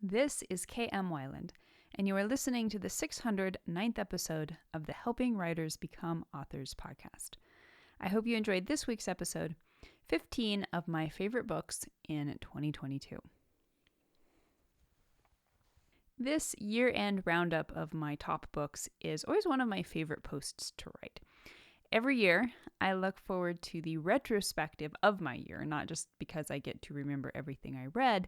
This is KM Wyland, and you are listening to the 609th episode of the Helping Writers Become Authors podcast. I hope you enjoyed this week's episode, 15 of my favorite books in 2022. This year-end roundup of my top books is always one of my favorite posts to write. Every year, I look forward to the retrospective of my year, not just because I get to remember everything I read,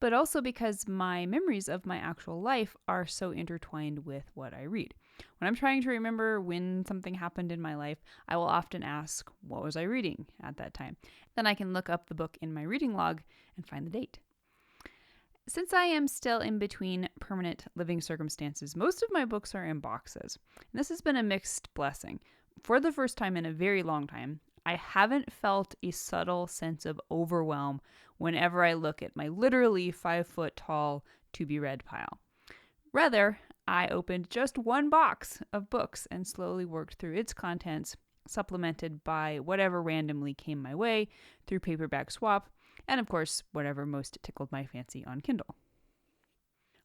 but also because my memories of my actual life are so intertwined with what I read. When I'm trying to remember when something happened in my life, I will often ask, what was I reading at that time? Then I can look up the book in my reading log and find the date. Since I am still in between permanent living circumstances, most of my books are in boxes. And this has been a mixed blessing. For the first time in a very long time, I haven't felt a subtle sense of overwhelm whenever I look at my literally 5-foot-tall to-be-read pile. Rather, I opened just one box of books and slowly worked through its contents, supplemented by whatever randomly came my way through paperback swap, and of course, whatever most tickled my fancy on Kindle.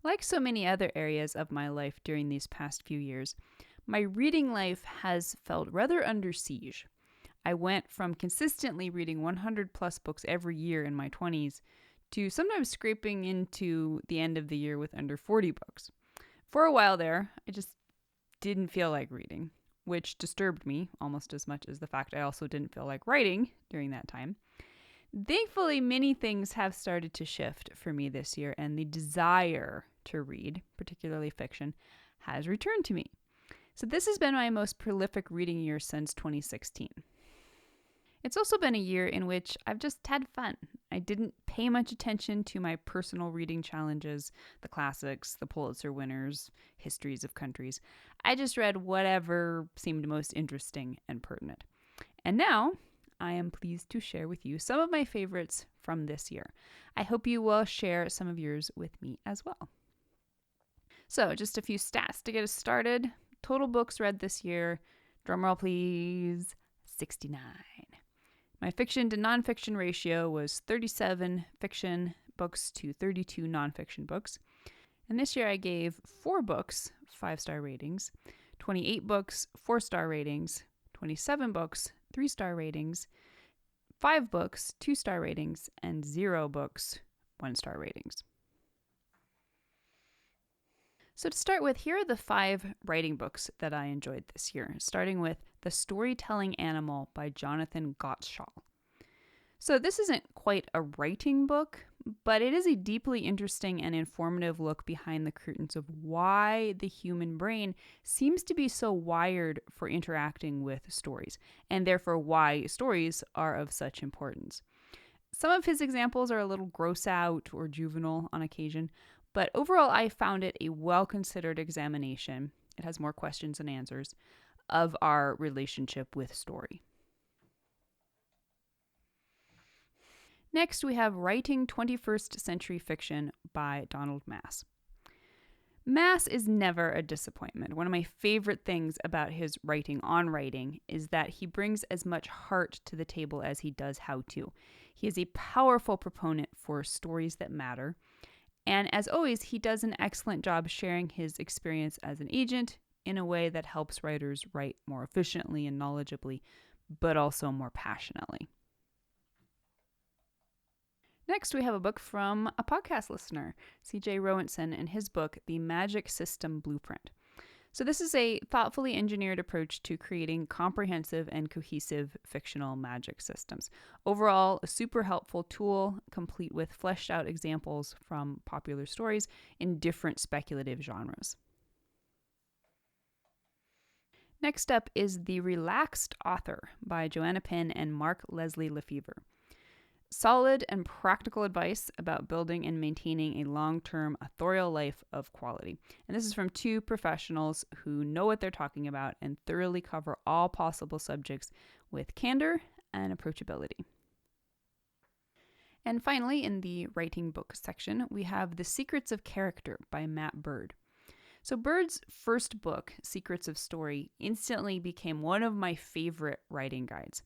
Like so many other areas of my life during these past few years, my reading life has felt rather under siege. I went from consistently reading 100 plus books every year in my 20s to sometimes scraping into the end of the year with under 40 books. For a while there, I just didn't feel like reading, which disturbed me almost as much as the fact I also didn't feel like writing during that time. Thankfully, many things have started to shift for me this year, and the desire to read, particularly fiction, has returned to me. So this has been my most prolific reading year since 2016. It's also been a year in which I've just had fun. I didn't pay much attention to my personal reading challenges, the classics, the Pulitzer winners, histories of countries. I just read whatever seemed most interesting and pertinent. And now, I am pleased to share with you some of my favorites from this year. I hope you will share some of yours with me as well. So, just a few stats to get us started. Total books read this year, drumroll please, 69. My fiction to nonfiction ratio was 37 fiction books to 32 nonfiction books. And this year I gave 4 books 5-star ratings, 28 books 4-star ratings, 27 books 3-star ratings, 5 books 2-star ratings, and 0 books 1-star ratings. So to start with, here are the 5 writing books that I enjoyed this year, starting with The Storytelling Animal by Jonathan Gottschall. So this isn't quite a writing book, but it is a deeply interesting and informative look behind the curtains of why the human brain seems to be so wired for interacting with stories, and therefore why stories are of such importance. Some of his examples are a little gross out or juvenile on occasion, but overall, I found it a well-considered examination, it has more questions than answers, of our relationship with story. Next, we have Writing 21st Century Fiction by Donald Maass. Maass is never a disappointment. One of my favorite things about his writing on writing is that he brings as much heart to the table as he does how to. He is a powerful proponent for stories that matter. And as always, he does an excellent job sharing his experience as an agent in a way that helps writers write more efficiently and knowledgeably, but also more passionately. Next, we have a book from a podcast listener, C.J. Rowenson, and his book, The Magic System Blueprint. So this is a thoughtfully engineered approach to creating comprehensive and cohesive fictional magic systems. Overall, a super helpful tool, complete with fleshed out examples from popular stories in different speculative genres. Next up is The Relaxed Author by Joanna Penn and Mark Leslie Lefevre. Solid and practical advice about building and maintaining a long-term authorial life of quality. And this is from 2 professionals who know what they're talking about and thoroughly cover all possible subjects with candor and approachability. And finally, in the writing book section, we have The Secrets of Character by Matt Bird. So Bird's first book, Secrets of Story, instantly became one of my favorite writing guides.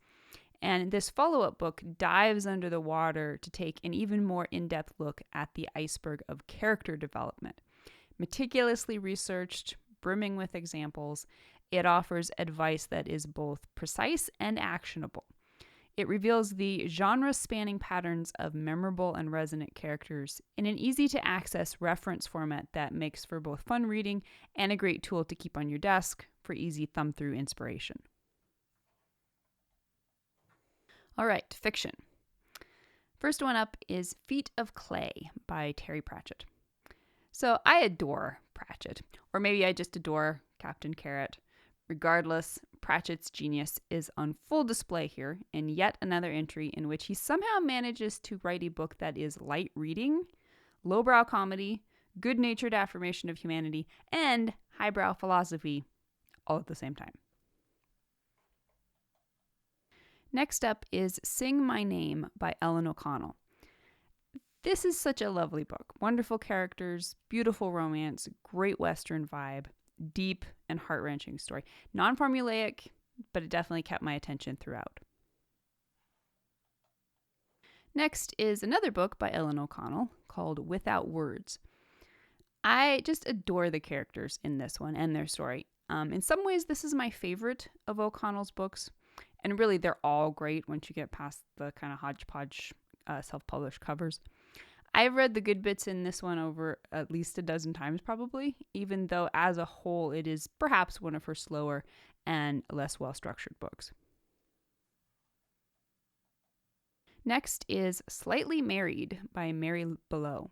And this follow-up book dives under the water to take an even more in-depth look at the iceberg of character development. Meticulously researched, brimming with examples, it offers advice that is both precise and actionable. It reveals the genre-spanning patterns of memorable and resonant characters in an easy-to-access reference format that makes for both fun reading and a great tool to keep on your desk for easy thumb-through inspiration. All right, fiction. First one up is Feet of Clay by Terry Pratchett. So I adore Pratchett, or maybe I just adore Captain Carrot. Regardless, Pratchett's genius is on full display here in yet another entry in which he somehow manages to write a book that is light reading, lowbrow comedy, good-natured affirmation of humanity, and highbrow philosophy all at the same time. Next up is Sing My Name by Ellen O'Connell. This is such a lovely book. Wonderful characters, beautiful romance, great Western vibe, deep and heart-wrenching story. Non-formulaic, but it definitely kept my attention throughout. Next is another book by Ellen O'Connell called Without Words. I just adore the characters in this one and their story. In some ways, this is my favorite of O'Connell's books. And really, they're all great once you get past the kind of hodgepodge self-published covers. I've read the good bits in this one over at least a dozen times probably, even though as a whole it is perhaps one of her slower and less well-structured books. Next is Slightly Married by Mary Below.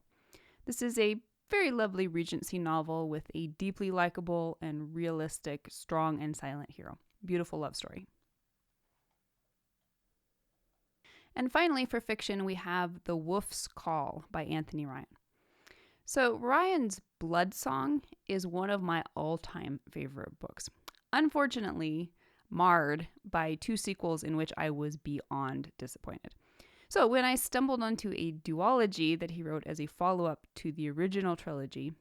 This is a very lovely Regency novel with a deeply likable and realistic, strong and silent hero. Beautiful love story. And finally, for fiction, we have The Wolf's Call by Anthony Ryan. So Ryan's Blood Song is one of my all-time favorite books. Unfortunately, marred by 2 sequels in which I was beyond disappointed. So when I stumbled onto a duology that he wrote as a follow-up to the original trilogy,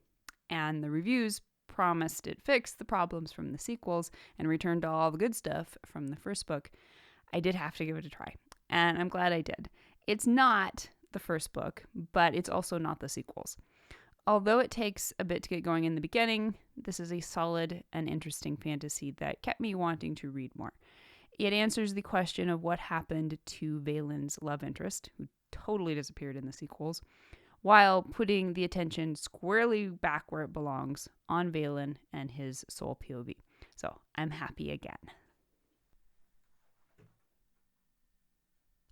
and the reviews promised it fixed the problems from the sequels and returned to all the good stuff from the first book, I did have to give it a try. And I'm glad I did. It's not the first book, but it's also not the sequels. Although it takes a bit to get going in the beginning, this is a solid and interesting fantasy that kept me wanting to read more. It answers the question of what happened to Valen's love interest, who totally disappeared in the sequels, while putting the attention squarely back where it belongs, on Valen and his soul POV. So I'm happy again.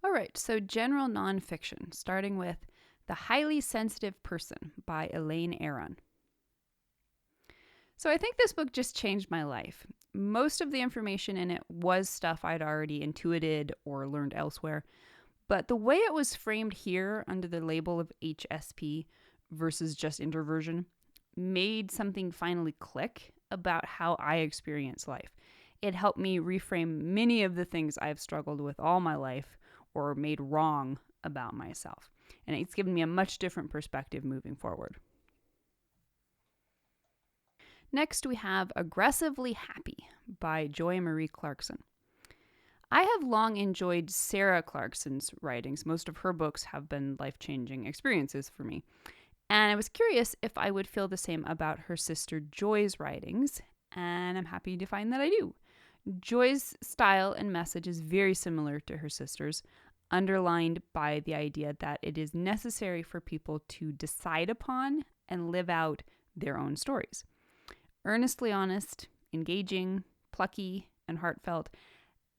All right, so general nonfiction, starting with The Highly Sensitive Person by Elaine Aron. So I think this book just changed my life. Most of the information in it was stuff I'd already intuited or learned elsewhere, but the way it was framed here under the label of HSP versus just introversion made something finally click about how I experience life. It helped me reframe many of the things I've struggled with all my life or made wrong about myself. And it's given me a much different perspective moving forward. Next, we have Aggressively Happy by Joy Marie Clarkson. I have long enjoyed Sarah Clarkson's writings. Most of her books have been life-changing experiences for me. And I was curious if I would feel the same about her sister Joy's writings, and I'm happy to find that I do. Joy's style and message is very similar to her sister's, underlined by the idea that it is necessary for people to decide upon and live out their own stories. Earnestly honest, engaging, plucky, and heartfelt,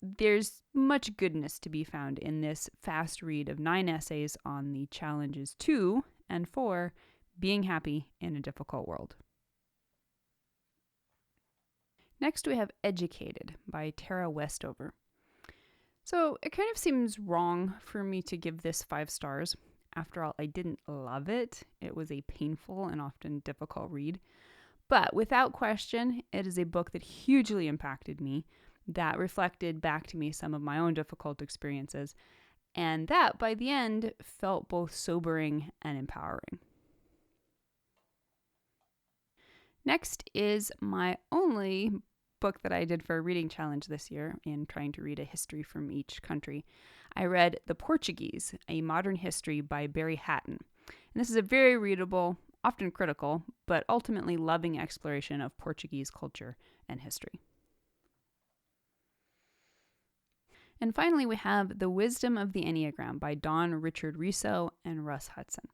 there's much goodness to be found in this fast read of 9 essays on the challenges to and for being happy in a difficult world. Next, we have Educated by Tara Westover. So it kind of seems wrong for me to give this 5 stars. After all, I didn't love it. It was a painful and often difficult read. But without question, it is a book that hugely impacted me, that reflected back to me some of my own difficult experiences, and that, by the end, felt both sobering and empowering. Next is my only book that I did for a reading challenge this year in trying to read a history from each country. I read The Portuguese, A Modern History by Barry Hatton. And this is a very readable, often critical, but ultimately loving exploration of Portuguese culture and history. And finally, we have The Wisdom of the Enneagram by Don Richard Riso and Russ Hudson.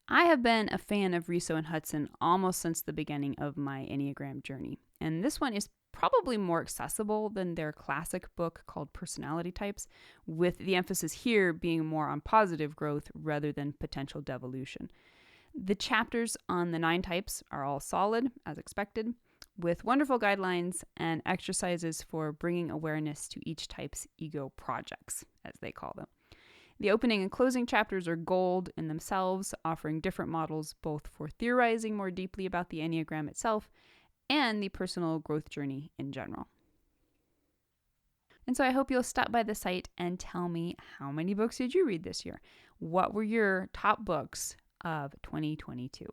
I have been a fan of Riso and Hudson almost since the beginning of my Enneagram journey, and this one is probably more accessible than their classic book called Personality Types, with the emphasis here being more on positive growth rather than potential devolution. The chapters on the 9 types are all solid, as expected, with wonderful guidelines and exercises for bringing awareness to each type's ego projects, as they call them. The opening and closing chapters are gold in themselves, offering different models both for theorizing more deeply about the Enneagram itself and the personal growth journey in general. And so I hope you'll stop by the site and tell me, how many books did you read this year? What were your top books of 2022?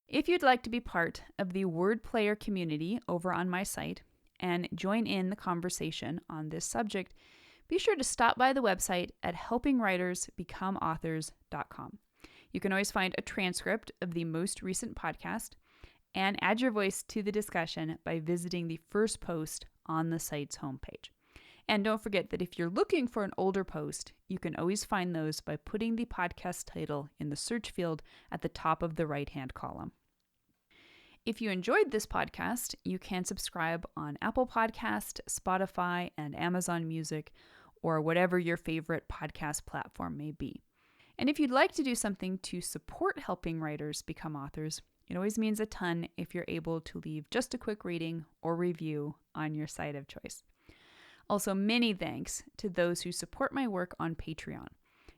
If you'd like to be part of the Word Player community over on my site and join in the conversation on this subject, be sure to stop by the website at helpingwritersbecomeauthors.com. You can always find a transcript of the most recent podcast and add your voice to the discussion by visiting the first post on the site's homepage. And don't forget that if you're looking for an older post, you can always find those by putting the podcast title in the search field at the top of the right-hand column. If you enjoyed this podcast, you can subscribe on Apple Podcast, Spotify, and Amazon Music, or whatever your favorite podcast platform may be. And if you'd like to do something to support helping writers become authors, it always means a ton if you're able to leave just a quick rating or review on your site of choice. Also, many thanks to those who support my work on Patreon.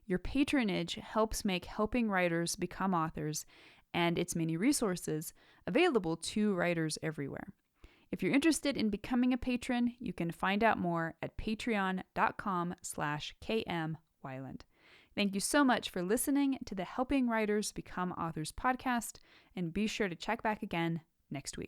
Your patronage helps make helping writers become authors and its many resources available to writers everywhere. If you're interested in becoming a patron, you can find out more at patreon.com/kmweiland. Thank you so much for listening to the Helping Writers Become Authors podcast, and be sure to check back again next week.